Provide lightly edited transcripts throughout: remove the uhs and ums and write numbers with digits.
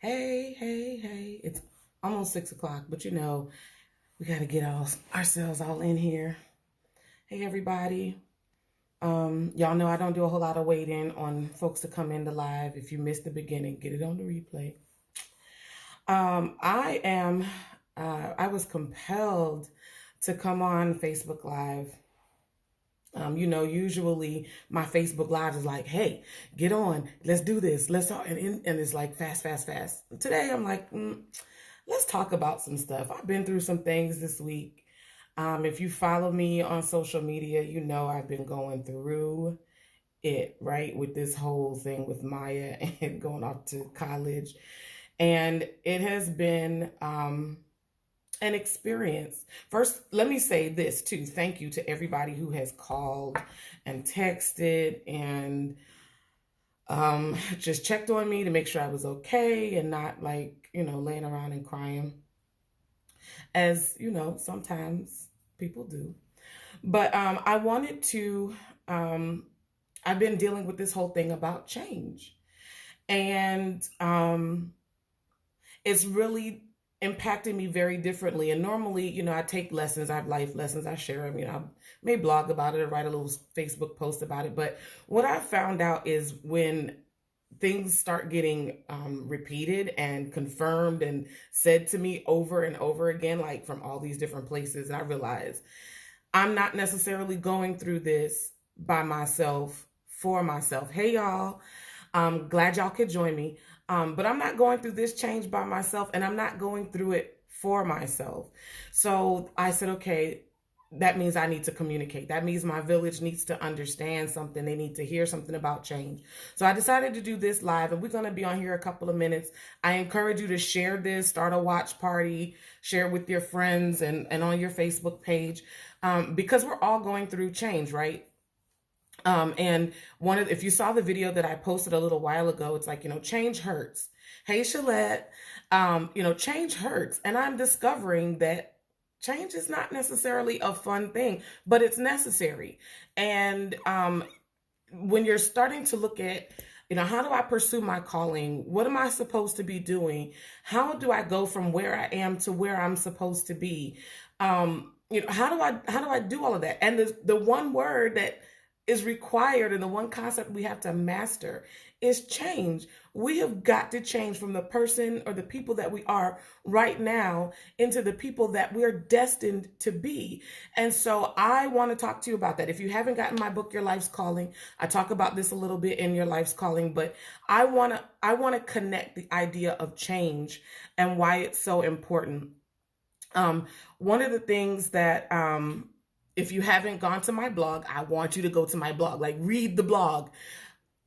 Hey, hey, hey. It's almost 6 o'clock, but we got to get ourselves all in here. Hey, everybody. Y'all know I don't do a whole lot of waiting on folks to come into live. If you missed the beginning, get it on the replay. I was compelled to come on Facebook Live. Usually my Facebook Live is like, hey, get on, let's do this, let's talk. And it's like fast, fast, fast. Today I'm like, let's talk about some stuff. I've been through some things this week. If you follow me on social media, you know I've been going through it, right? With this whole thing with Maya and going off to college. And it has been an experience. First, let me say this too. Thank you to everybody who has called and texted and just checked on me to make sure I was okay and not laying around and crying, as sometimes people do. But I wanted to, I've been dealing with this whole thing about change. And it's really impacted me very differently. And normally, I take lessons, I have life lessons, I share them, I may blog about it or write a little Facebook post about it. But what I found out is when things start getting repeated and confirmed and said to me over and over again, like from all these different places, I realize I'm not necessarily going through this by myself, for myself. Hey, y'all. I'm glad y'all could join me. But I'm not going through this change by myself, and I'm not going through it for myself. So I said, okay, that means I need to communicate. That means my village needs to understand something. They need to hear something about change. So I decided to do this live, and we're going to be on here a couple of minutes. I encourage you to share this, start a watch party, share it with your friends and on your Facebook page, because we're all going through change, right? And if you saw the video that I posted a little while ago, it's like, change hurts. Hey, Shalette, change hurts. And I'm discovering that change is not necessarily a fun thing, but it's necessary. And when you're starting to look at, how do I pursue my calling? What am I supposed to be doing? How do I go from where I am to where I'm supposed to be? How do I do all of that? And the one word that is required and the one concept we have to master is change. We have got to change from the person or the people that we are right now into the people that we're destined to be. And so I want to talk to you about that. If you haven't gotten my book, Your Life's Calling, I talk about this a little bit in Your Life's Calling, but I want to connect the idea of change and why it's so important. One of the things that if you haven't gone to my blog, I want you to go to my blog, like read the blog.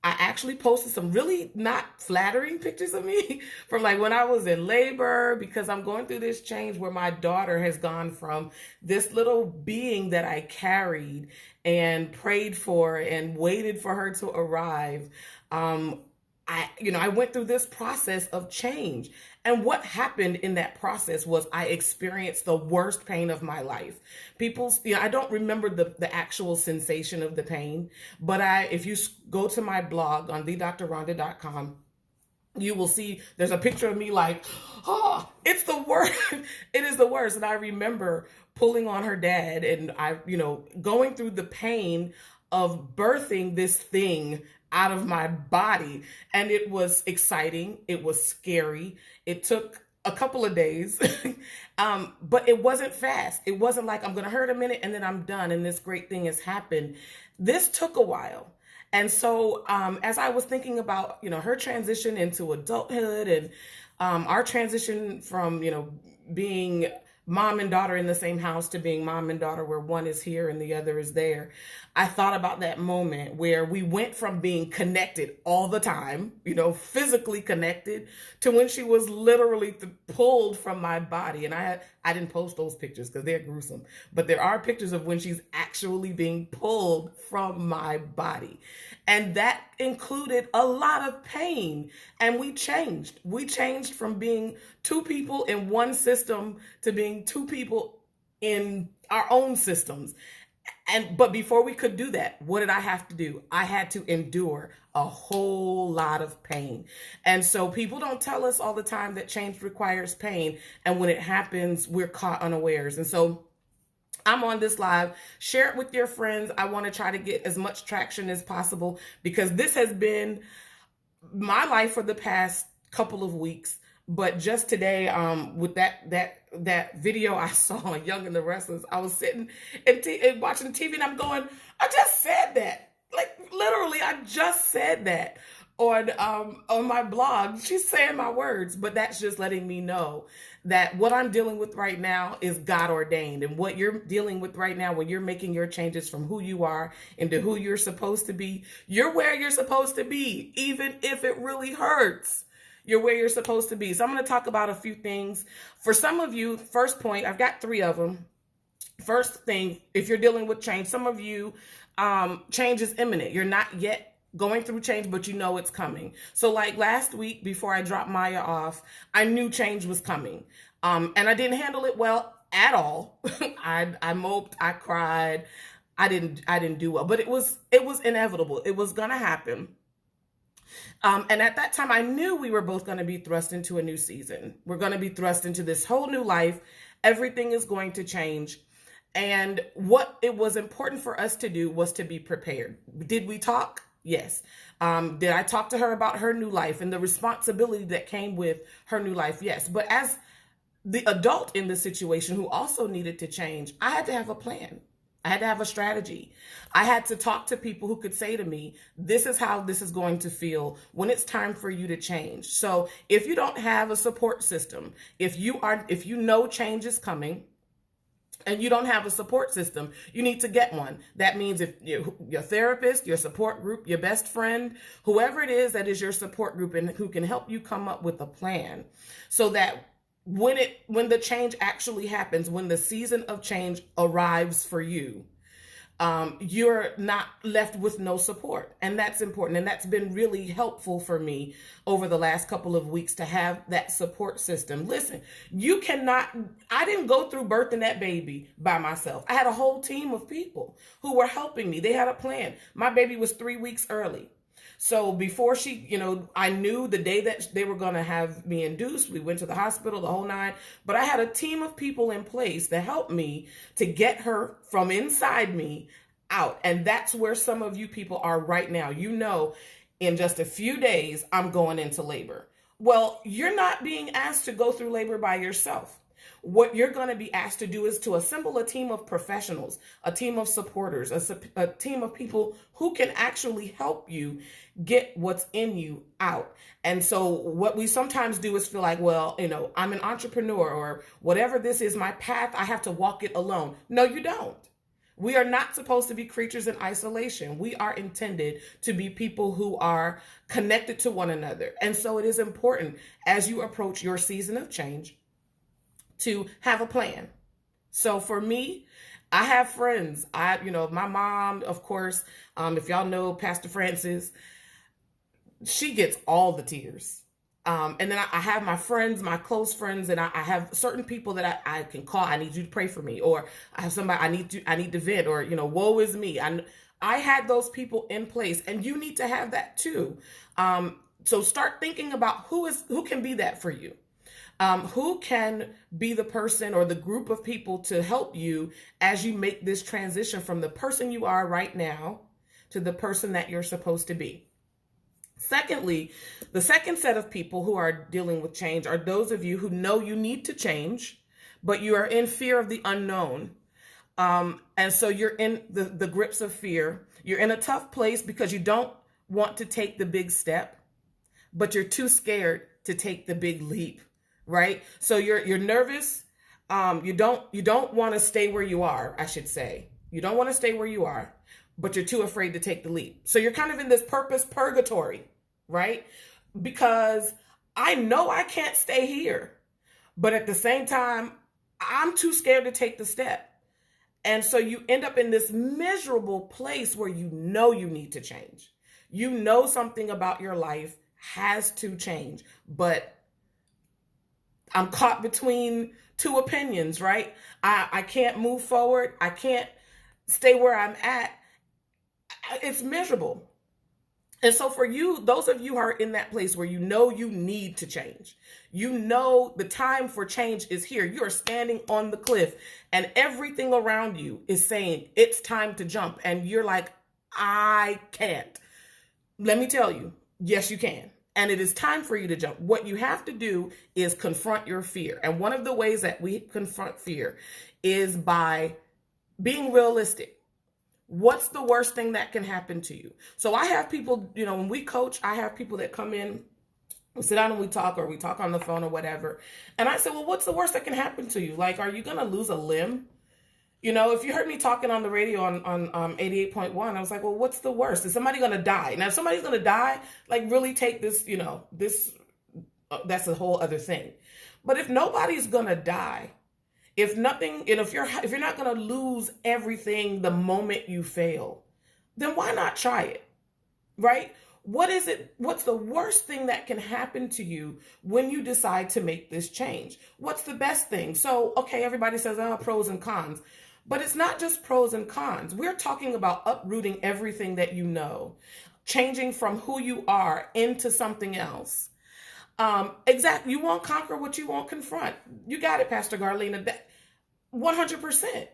I actually posted some really not flattering pictures of me from like when I was in labor, because I'm going through this change where my daughter has gone from this little being that I carried and prayed for and waited for her to arrive. I went through this process of change. And what happened in that process was I experienced the worst pain of my life. I don't remember the actual sensation of the pain, but if you go to my blog on thedrrhonda.com, you will see there's a picture of me like, oh, it's the worst. It is the worst. And I remember pulling on her dad and going through the pain of birthing this thing out of my body. And it was exciting. It was scary. It took a couple of days, but it wasn't fast. It wasn't like I'm going to hurt a minute and then I'm done and this great thing has happened. This took a while. And so as I was thinking about, her transition into adulthood and our transition from, being mom and daughter in the same house to being mom and daughter where one is here and the other is there, I thought about that moment where we went from being connected all the time, physically connected, to when she was literally pulled from my body. And I didn't post those pictures because they're gruesome, but there are pictures of when she's actually being pulled from my body. And that included a lot of pain. And we changed. We changed from being two people in one system to being two people in our own systems. But before we could do that, what did I have to do? I had to endure a whole lot of pain. And so people don't tell us all the time that change requires pain. And when it happens, we're caught unawares. And so I'm on this live. Share it with your friends. I want to try to get as much traction as possible because this has been my life for the past couple of weeks. But just today, with that video I saw on Young and the Restless, I was sitting and watching TV, and I'm going, I just said that. Like literally, I just said that on my blog. She's saying my words, but that's just letting me know that what I'm dealing with right now is God ordained, and what you're dealing with right now when you're making your changes from who you are into who you're supposed to be, you're where you're supposed to be, even if it really hurts. You're where you're supposed to be. So I'm going to talk about a few things. For some of you, first point, I've got 3 of them. First thing, if you're dealing with change, some of you, change is imminent. You're not yet going through change, but you know it's coming. So like last week, before I dropped Maya off, I knew change was coming. And I didn't handle it well at all. I moped, I cried. I didn't do well, but it was inevitable. It was going to happen. And at that time, I knew we were both going to be thrust into a new season. We're going to be thrust into this whole new life. Everything is going to change. And what it was important for us to do was to be prepared. Did we talk? Yes. Did I talk to her about her new life and the responsibility that came with her new life? Yes. But as the adult in the situation who also needed to change, I had to have a plan. I had to have a strategy. I had to talk to people who could say to me, this is how this is going to feel when it's time for you to change. So if you don't have a support system, if you know change is coming and you don't have a support system, you need to get one. That means if your therapist, your support group, your best friend, whoever it is that is your support group and who can help you come up with a plan so that when the change actually happens, when the season of change arrives for you, you're not left with no support. And that's important. And that's been really helpful for me over the last couple of weeks to have that support system. Listen, I didn't go through birthing that baby by myself. I had a whole team of people who were helping me. They had a plan. My baby was 3 weeks early. So before I knew the day that they were going to have me induced, we went to the hospital, the whole 9, but I had a team of people in place that helped me to get her from inside me out. And that's where some of you people are right now. In just a few days, I'm going into labor. Well, you're not being asked to go through labor by yourself. What you're going to be asked to do is to assemble a team of professionals, a team of supporters, a team of people who can actually help you get what's in you out. And so what we sometimes do is feel like, well, I'm an entrepreneur or whatever this is, my path, I have to walk it alone. No, you don't. We are not supposed to be creatures in isolation. We are intended to be people who are connected to one another. And so it is important as you approach your season of change to have a plan. So for me, I have friends. My mom, of course, if y'all know Pastor Francis, she gets all the tears. And then I have my friends, my close friends, and I have certain people that I can call. I need you to pray for me, or I have somebody I need to vent, or woe is me. I had those people in place, and you need to have that too. So start thinking about who can be that for you. Who can be the person or the group of people to help you as you make this transition from the person you are right now to the person that you're supposed to be. Secondly, the second set of people who are dealing with change are those of you who know you need to change, but you are in fear of the unknown. And so you're in the grips of fear. You're in a tough place because you don't want to take the big step, but you're too scared to take the big leap. Right? So you're nervous. You don't want to stay where you are, I should say. You don't want to stay where you are, but you're too afraid to take the leap. So you're kind of in this purpose purgatory, right? Because I know I can't stay here, but at the same time, I'm too scared to take the step. And so you end up in this miserable place where you know you need to change. You know something about your life has to change, but I'm caught between two opinions, right? I can't move forward. I can't stay where I'm at, it's miserable. And so for you, those of you who are in that place where you know you need to change, you know the time for change is here. You are standing on the cliff and everything around you is saying it's time to jump. And you're like, I can't. Let me tell you, yes, you can. And it is time for you to jump. What you have to do is confront your fear. And one of the ways that we confront fear is by being realistic. What's the worst thing that can happen to you? So I have people, when we coach, I have people that come in, we sit down and we talk, or we talk on the phone or whatever. And I say, well, what's the worst that can happen to you? Like, are you going to lose a limb? If you heard me talking on the radio on 88.1, I was like, well, what's the worst? Is somebody going to die? Now, if somebody's going to die, like really take this, that's a whole other thing. But if nobody's going to die, if nothing, and if you're not going to lose everything the moment you fail, then why not try it? Right? What's the worst thing that can happen to you when you decide to make this change? What's the best thing? So, okay, everybody says, pros and cons, but it's not just pros and cons. We're talking about uprooting everything that you know, changing from who you are into something else. Exactly. You won't conquer what you won't confront. You got it, Pastor Garlina. 100%.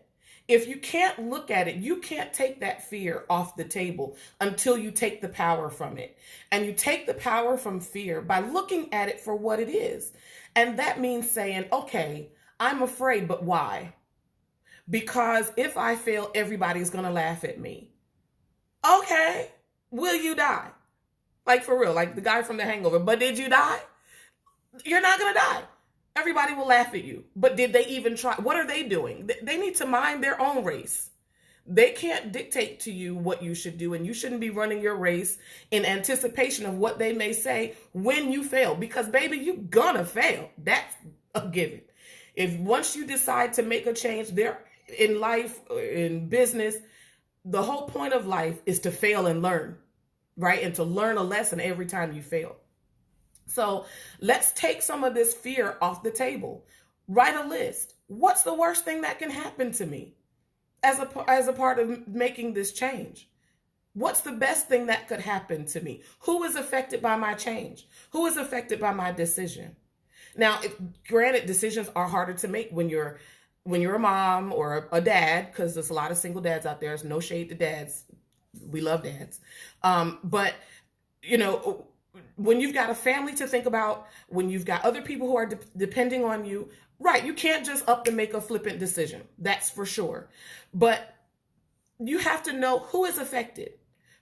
If you can't look at it, you can't take that fear off the table until you take the power from it. And you take the power from fear by looking at it for what it is. And that means saying, okay, I'm afraid, but why? Because if I fail, everybody's going to laugh at me. Okay, will you die? Like for real, like the guy from The Hangover. But did you die? You're not going to die. Everybody will laugh at you. But did they even try? What are they doing? They need to mind their own race. They can't dictate to you what you should do, and you shouldn't be running your race in anticipation of what they may say when you fail, because baby, you're gonna fail. That's a given. If once you decide to make a change there in life, in business, the whole point of life is to fail and learn, right? And to learn a lesson every time you fail. So let's take some of this fear off the table. Write a list. What's the worst thing that can happen to me as a part of making this change? What's the best thing that could happen to me? Who is affected by my change? Who is affected by my decision? Now, granted, decisions are harder to make when you're a mom or a dad, because there's a lot of single dads out there. There's no shade to dads. We love dads. But when you've got a family to think about, when you've got other people who are depending on you, right, you can't just up and make a flippant decision. That's for sure. But you have to know who is affected.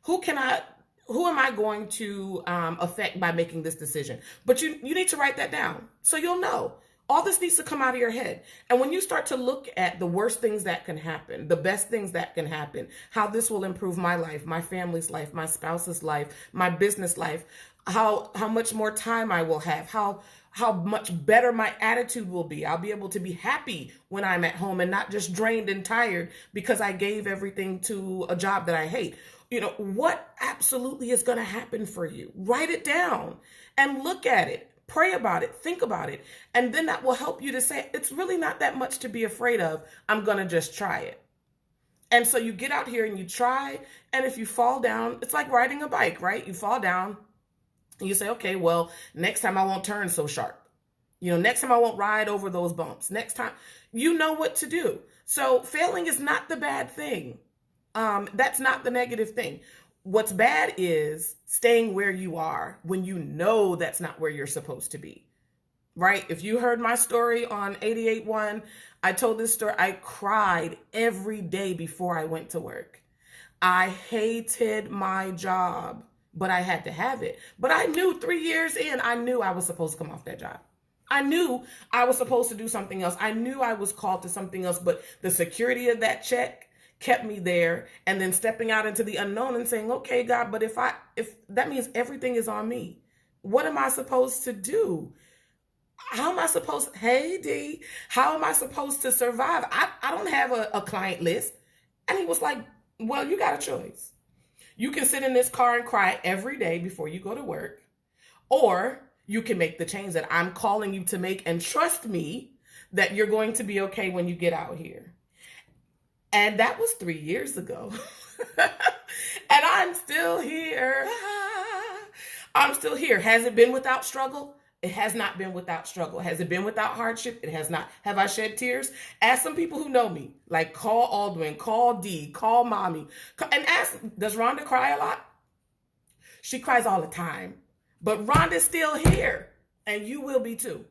Who am I going to affect by making this decision? But you need to write that down so you'll know. All this needs to come out of your head. And when you start to look at the worst things that can happen, the best things that can happen, how this will improve my life, my family's life, my spouse's life, my business life, how much more time I will have, how much better my attitude will be. I'll be able to be happy when I'm at home and not just drained and tired because I gave everything to a job that I hate. What absolutely is going to happen for you? Write it down and look at it. Pray about it, think about it, and then that will help you to say, it's really not that much to be afraid of. I'm going to just try it. And so you get out here and you try, and if you fall down, it's like riding a bike, right? You fall down, and you say, okay, well, next time I won't turn so sharp. Next time I won't ride over those bumps. Next time, you know what to do. So failing is not the bad thing. That's not the negative thing. What's bad is staying where you are when you know that's not where you're supposed to be, right? If you heard my story on 88.1, I told this story. I cried every day before I went to work. I hated my job, but I had to have it. But I knew 3 years in, I knew I was supposed to come off that job. I knew I was supposed to do something else. I knew I was called to something else, but the security of that check kept me there, and then stepping out into the unknown and saying, okay, God, but if that means everything is on me, what am I supposed to do? How am I supposed to survive? I don't have a client list. And he was like, well, you got a choice. You can sit in this car and cry every day before you go to work, or you can make the change that I'm calling you to make and trust me that you're going to be okay when you get out here. And that was 3 years ago. And I'm still here. I'm still here. Has it been without struggle? It has not been without struggle. Has it been without hardship? It has not. Have I shed tears? Ask some people who know me, like call Aldwin, call Dee, call Mommy, and ask, does Rhonda cry a lot? She cries all the time. But Rhonda's still here, and you will be too.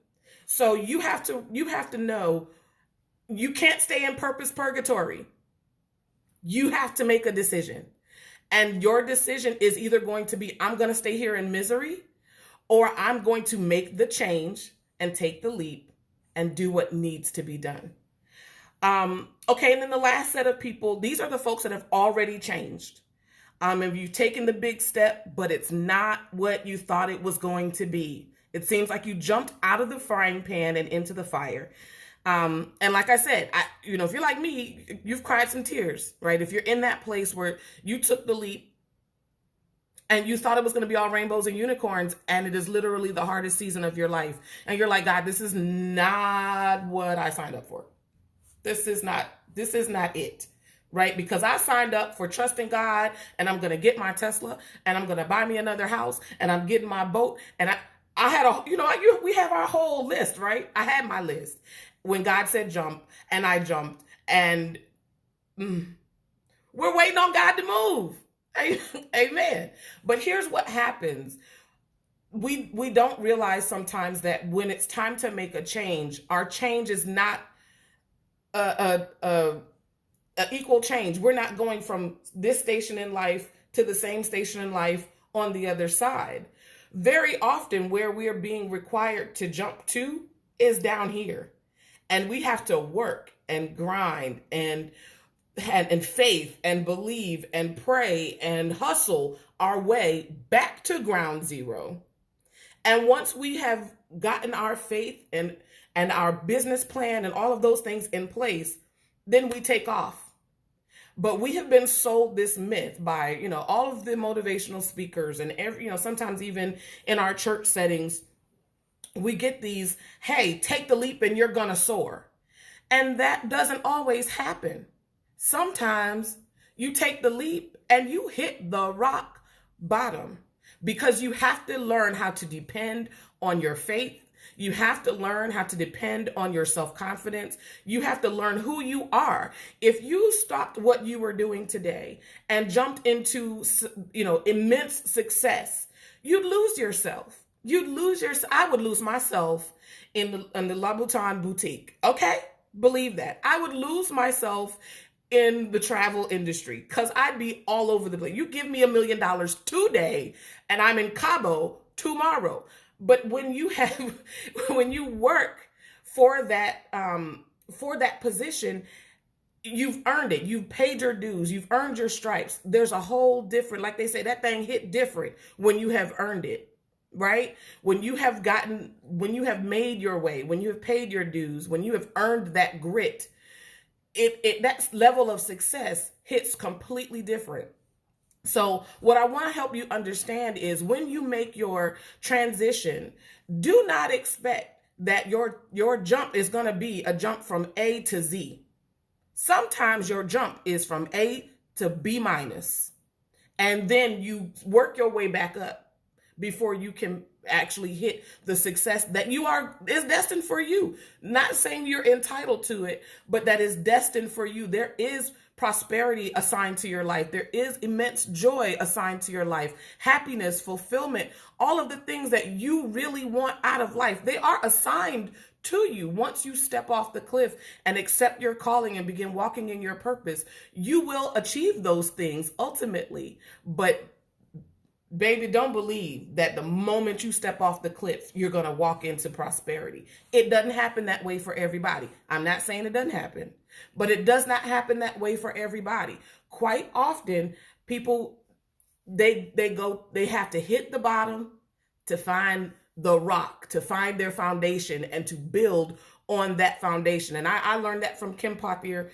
So you have to know you can't stay in purpose purgatory. You have to make a decision. And your decision is either going to be, I'm going to stay here in misery, or I'm going to make the change and take the leap and do what needs to be done. Okay, and then the last set of people, these are the folks that have already changed. If you've taken the big step, but it's not what you thought it was going to be. It seems like you jumped out of the frying pan and into the fire. And like I said, if you're like me, you've cried some tears, right? If you're in that place where you took the leap and you thought it was going to be all rainbows and unicorns, and it is literally the hardest season of your life. And you're like, God, this is not what I signed up for. This is not it, right? Because I signed up for trusting God, and I'm going to get my Tesla, and I'm going to buy me another house, and I'm getting my boat. And I had we have our whole list, right? I had my list when God said jump, and I jumped, and we're waiting on God to move. Amen. But here's what happens. We don't realize sometimes that when it's time to make a change, our change is not a equal change. We're not going from this station in life to the same station in life on the other side. Very often where we are being required to jump to is down here. And we have to work and grind and faith and believe and pray and hustle our way back to ground zero. And once we have gotten our faith and our business plan and all of those things in place, then we take off. But we have been sold this myth by, all of the motivational speakers and sometimes even in our church settings, we get these, hey, take the leap and you're going to soar. And that doesn't always happen. Sometimes you take the leap and you hit the rock bottom, because you have to learn how to depend on your faith. You have to learn how to depend on your self-confidence. You have to learn who you are. If you stopped what you were doing today and jumped into, immense success, you'd lose yourself. I would lose myself in the Louboutin boutique. Okay? Believe that. I would lose myself in the travel industry because I'd be all over the place. You give me $1 million today and I'm in Cabo tomorrow. But when you work for that position, you've earned it. You've paid your dues. You've earned your stripes. There's a whole different, like they say, that thing hit different when you have earned it, right? When you have made your way, when you have paid your dues, when you have earned that grit, that level of success hits completely different. So what I want to help you understand is when you make your transition, do not expect that your jump is going to be a jump from A to Z. Sometimes your jump is from A to B minus, and then you work your way back up before you can actually hit the success that is destined for you. Not saying you're entitled to it, but that is destined for you. There is prosperity assigned to your life. There is immense joy assigned to your life, happiness, fulfillment, all of the things that you really want out of life. They are assigned to you. Once you step off the cliff and accept your calling and begin walking in your purpose, you will achieve those things ultimately. But baby, don't believe that the moment you step off the cliff, you're going to walk into prosperity. It doesn't happen that way for everybody. I'm not saying it doesn't happen, but it does not happen that way for everybody. Quite often, people, they have to hit the bottom to find the rock, to find their foundation and to build on that foundation. And I learned that from Kim Pothier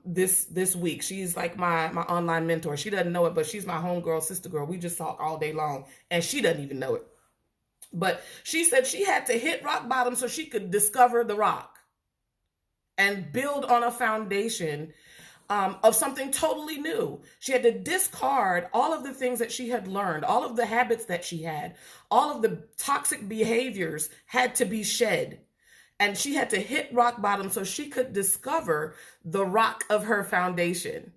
this week. She's like my online mentor. She doesn't know it, but she's my homegirl, sister girl. We just talk all day long and she doesn't even know it. But she said she had to hit rock bottom so she could discover the rock and build on a foundation of something totally new. She had to discard all of the things that she had learned, all of the habits that she had, all of the toxic behaviors had to be shed. And she had to hit rock bottom so she could discover the rock of her foundation,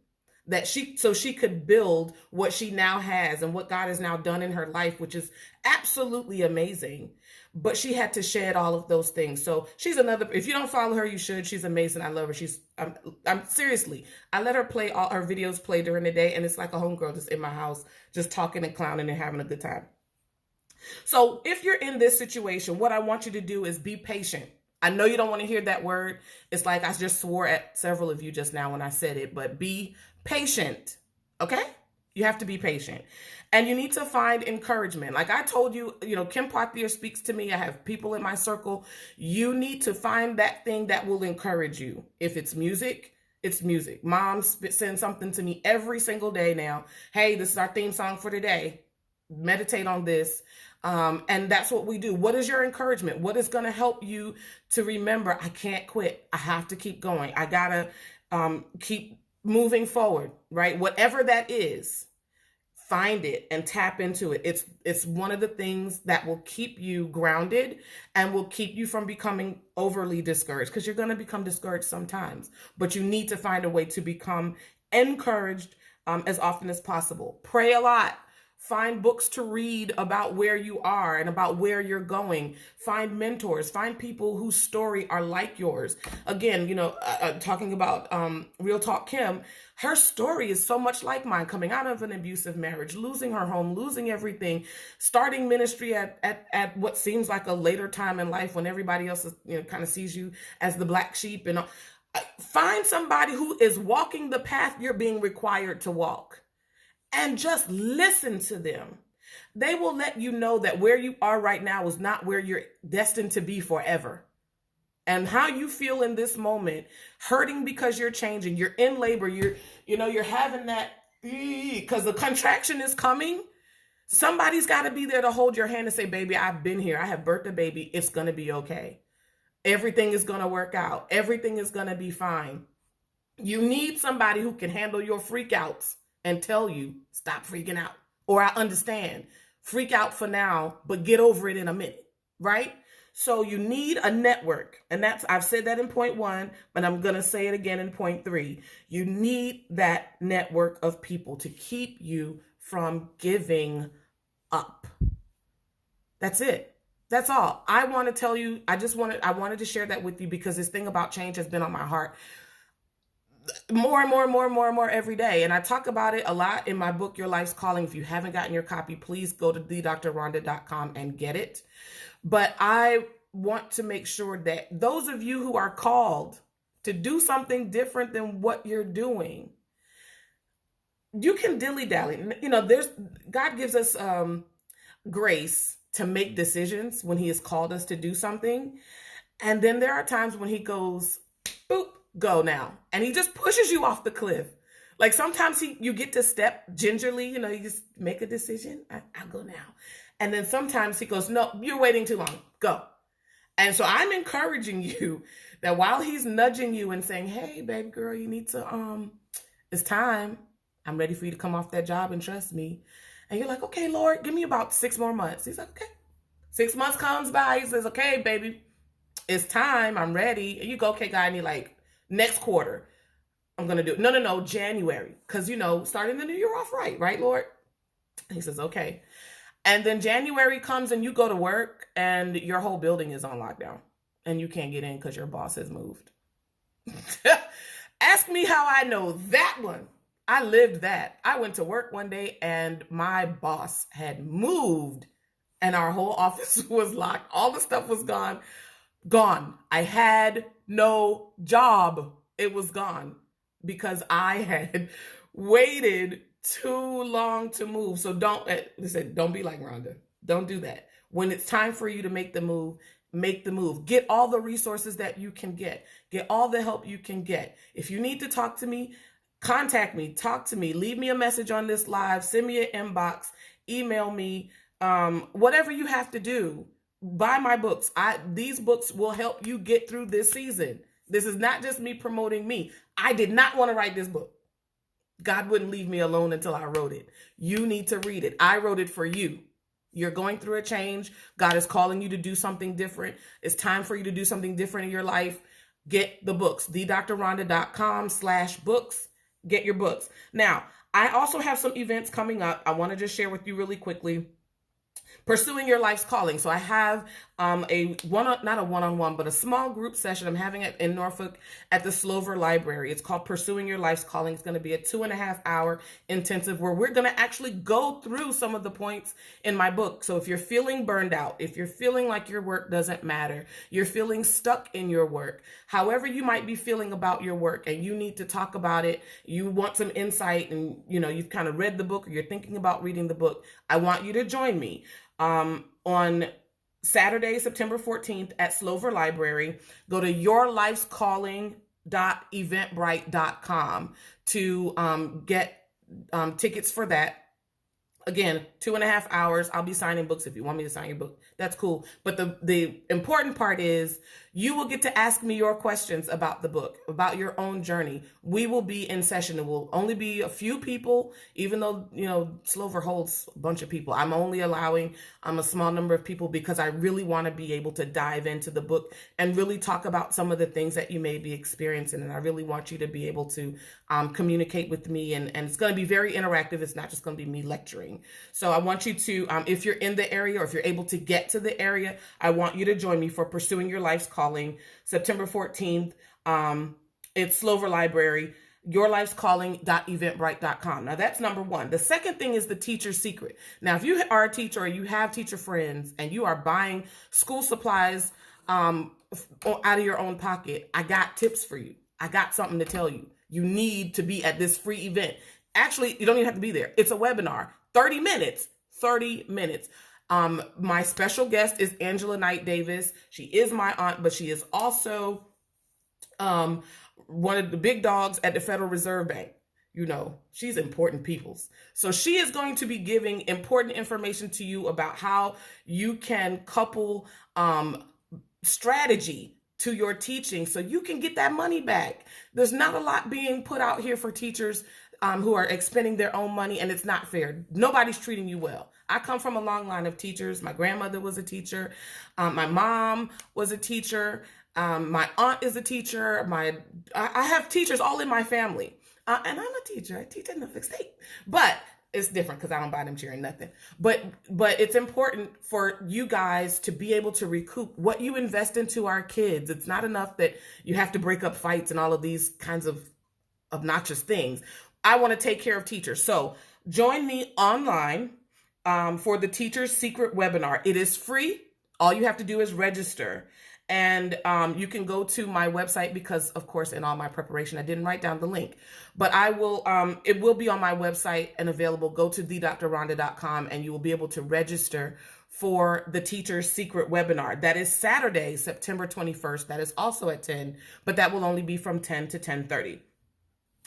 so she could build what she now has and what God has now done in her life, which is absolutely amazing. But she had to shed all of those things. So she's another, if you don't follow her, you should. She's amazing. I love her. I'm seriously, I let her play all her videos play during the day, and it's like a homegirl just in my house, just talking and clowning and having a good time. So if you're in this situation, what I want you to do is be patient. I know you don't want to hear that word. It's like I just swore at several of you just now when I said it, but be patient, okay? You have to be patient. And you need to find encouragement. Like I told you, Kim Pothier speaks to me. I have people in my circle. You need to find that thing that will encourage you. If it's music, it's music. Mom sends something to me every single day now. Hey, this is our theme song for today. Meditate on this. And that's what we do. What is your encouragement? What is going to help you to remember, I can't quit. I have to keep going. I got to keep moving forward, right? Whatever that is, find it and tap into it. It's one of the things that will keep you grounded and will keep you from becoming overly discouraged, because you're going to become discouraged sometimes, but you need to find a way to become encouraged as often as possible. Pray a lot. Find books to read about where you are and about where you're going. Find mentors. Find people whose story are like yours. Again, talking about Real Talk Kim, her story is so much like mine, coming out of an abusive marriage, losing her home, losing everything, starting ministry at what seems like a later time in life when everybody else is, kind of sees you as the black sheep. And find somebody who is walking the path you're being required to walk. And just listen to them. They will let you know that where you are right now is not where you're destined to be forever. And how you feel in this moment, hurting because you're changing, you're in labor, you're having that, because the contraction is coming. Somebody's got to be there to hold your hand and say, baby, I've been here. I have birthed a baby. It's going to be okay. Everything is going to work out. Everything is going to be fine. You need somebody who can handle your freakouts and tell you, stop freaking out. Or I understand, freak out for now, but get over it in a minute, right? So you need a network. And I've said that in point 1, but I'm going to say it again in point 3. You need that network of people to keep you from giving up. That's it. That's all. I want to tell you, I wanted to share that with you because this thing about change has been on my heart more and more every day. And I talk about it a lot in my book, Your Life's Calling. If you haven't gotten your copy, please go to thedrrhonda.com and get it. But I want to make sure that those of you who are called to do something different than what you're doing, you can dilly-dally. God gives us grace to make decisions when he has called us to do something. And then there are times when he goes, boop, go now. And he just pushes you off the cliff. Like sometimes you get to step gingerly, you just make a decision. I'll go now. And then sometimes he goes, no, you're waiting too long. Go. And so I'm encouraging you that while he's nudging you and saying, hey, baby girl, you need to, it's time. I'm ready for you to come off that job and trust me. And you're like, okay, Lord, give me about 6 more months. He's like, okay. 6 months comes by. He says, okay, baby, it's time. I'm ready. And you go, okay, God, I need next quarter, I'm going to do it. No, January. Because, starting the new year off right, Lord? And he says, okay. And then January comes and you go to work and your whole building is on lockdown and you can't get in because your boss has moved. Ask me how I know that one. I lived that. I went to work one day and my boss had moved and our whole office was locked. All the stuff was gone. I had no job. It was gone because I had waited too long to move. So don't be like Rhonda. Don't do that. When it's time for you to make the move, make the move. Get all the resources that you can get. Get all the help you can get. If you need to talk to me, contact me, talk to me, leave me a message on this live, send me an inbox, email me, whatever you have to do. Buy my books. These books will help you get through this season. This is not just me promoting me. I did not want to write this book. God wouldn't leave me alone until I wrote it. You need to read it. I wrote it for you. You're going through a change. God is calling you to do something different. It's time for you to do something different in your life. Get the books. thedrrhonda.com/books. Get your books. Now, I also have some events coming up. I want to just share with you really quickly. Pursuing Your Life's Calling. So I have not a one-on-one, but a small group session. I'm having it in Norfolk at the Slover Library. It's called Pursuing Your Life's Calling. It's going to be a 2.5-hour intensive where we're going to actually go through some of the points in my book. So if you're feeling burned out, if you're feeling like your work doesn't matter, you're feeling stuck in your work, however you might be feeling about your work and you need to talk about it, you want some insight and you've kind of read the book or you're thinking about reading the book, I want you to join me on Saturday, September 14th at Slover Library. Go to yourlifescalling.eventbrite.com to get tickets for that. Again, 2.5 hours. I'll be signing books. If you want me to sign your book, that's cool. But the important part is you will get to ask me your questions about the book, about your own journey. We will be in session. It will only be a few people, even though, Slover holds a bunch of people. I'm only allowing a small number of people because I really want to be able to dive into the book and really talk about some of the things that you may be experiencing. And I really want you to be able to communicate with me. And it's going to be very interactive. It's not just going to be me lecturing. So I want you to, if you're in the area or if you're able to get to the area, I want you to join me for Pursuing Your Life's Calling, September 14th. It's Slover Library, yourlifescalling.eventbrite.com. Now that's number one. The second thing is the teacher's secret. Now, if you are a teacher or you have teacher friends and you are buying school supplies out of your own pocket, I got tips for you. I got something to tell you. You need to be at this free event. Actually, you don't even have to be there. It's a webinar, 30 minutes. My special guest is Angela Knight Davis. She is my aunt, but she is also one of the big dogs at the Federal Reserve Bank. She's important peoples. So she is going to be giving important information to you about how you can couple strategy to your teaching so you can get that money back. There's not a lot being put out here for teachers who are expending their own money, and it's not fair. Nobody's treating you well. I come from a long line of teachers. My grandmother was a teacher. My mom was a teacher. My aunt is a teacher. I have teachers all in my family. And I'm a teacher. I teach at Norfolk State. But it's different because I don't buy them cheering nothing. But it's important for you guys to be able to recoup what you invest into our kids. It's not enough that you have to break up fights and all of these kinds of obnoxious things. I want to take care of teachers. So join me online for the Teacher's Secret webinar. It is free. All you have to do is register. And you can go to my website because, of course, in all my preparation, I didn't write down the link. But I will. It will be on my website and available. Go to thedrrhonda.com and you will be able to register for the Teacher's Secret webinar. That is Saturday, September 21st. That is also at 10, but that will only be from 10 to 10:30.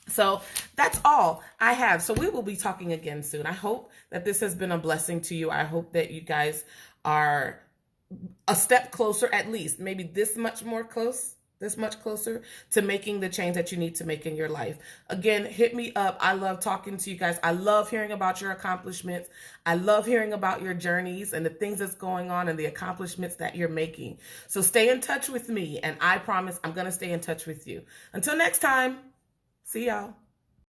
So that's all I have. So we will be talking again soon. I hope that this has been a blessing to you. I hope that you guys are a step closer, at least maybe this much closer to making the change that you need to make in your life. Again, hit me up. I love talking to you guys. I love hearing about your accomplishments. I love hearing about your journeys and the things that's going on and the accomplishments that you're making. So stay in touch with me, and I promise I'm going to stay in touch with you. Until next time, see y'all.